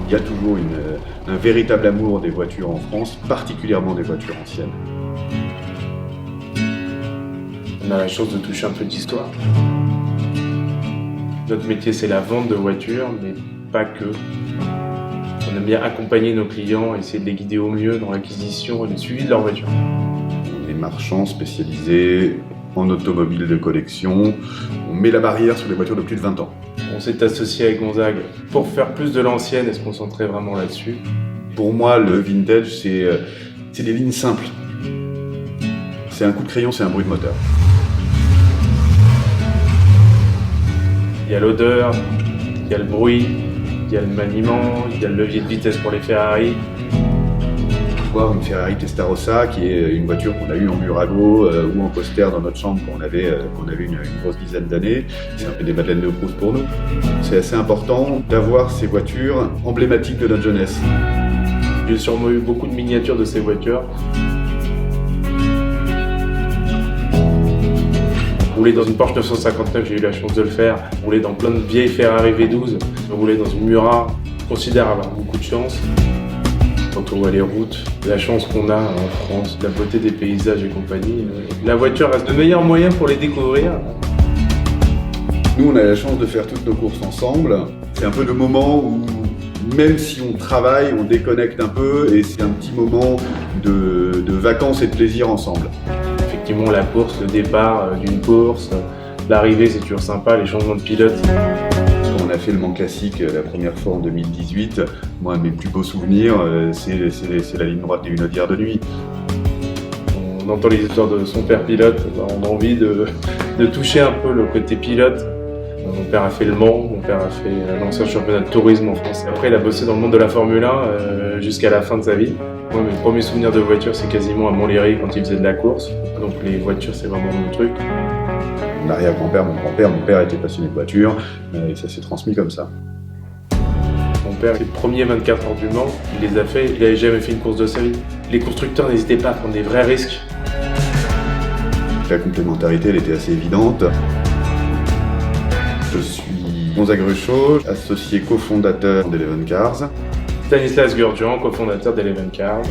Il y a toujours un véritable amour des voitures en France, particulièrement des voitures anciennes. On a la chance de toucher un peu d'histoire. Notre métier, c'est la vente de voitures, mais pas que. On aime bien accompagner nos clients, essayer de les guider au mieux dans l'acquisition et le suivi de leur voiture. On est marchand spécialisé en automobile de collection. On met la barrière sur les voitures de plus de 20 ans. On s'est associé avec Gonzague pour faire plus de l'ancienne et se concentrer vraiment là-dessus. Pour moi, le vintage, c'est des lignes simples. C'est un coup de crayon, c'est un bruit de moteur. Il y a l'odeur, il y a le bruit, il y a le maniement, il y a le levier de vitesse pour les Ferrari. Voir une Ferrari Testarossa, qui est une voiture qu'on a eue en Murago ou en poster dans notre chambre quand on avait une grosse dizaine d'années. C'est un peu des Madeleines de Proust pour nous. C'est assez important d'avoir ces voitures emblématiques de notre jeunesse. J'ai sûrement eu beaucoup de miniatures de ces voitures. Rouler dans une Porsche 959, j'ai eu la chance de le faire. Rouler dans plein de vieilles Ferrari V12. Rouler dans une Mura, je considère avoir beaucoup de chance. Quand on voit les routes, la chance qu'on a en France, la beauté des paysages et compagnie, la voiture reste le meilleur moyen pour les découvrir. Nous, on a la chance de faire toutes nos courses ensemble. C'est un peu le moment où, même si on travaille, on déconnecte un peu et c'est un petit moment de vacances et de plaisir ensemble. Effectivement, la course, le départ d'une course, l'arrivée, c'est toujours sympa, les changements de pilote. Quand on a fait le Mans Classique la première fois en 2018, moi, mes plus beaux souvenirs, c'est la ligne droite des Hunaudières de nuit. On entend les histoires de son père pilote, on a envie de toucher un peu le côté pilote. Mon père a fait le Mans, mon père a fait l'ancien championnat de tourisme en France. Après, il a bossé dans le monde de la Formule 1 jusqu'à la fin de sa vie. Moi, mes premiers souvenirs de voiture, c'est quasiment à Montlhéry quand il faisait de la course. Donc les voitures, c'est vraiment mon truc. Mon arrière-grand-père, mon père était passionné de voiture et ça s'est transmis comme ça. Mon père, les premiers 24 heures du Mans, il les a fait, il n'avait jamais fait une course de sa vie. Les constructeurs n'hésitaient pas à prendre des vrais risques. La complémentarité, elle était assez évidente. Je suis Gonzague Ruchot, associé cofondateur d'Eleven Cars. Stanislas Gurdjian, cofondateur d'Eleven Cars.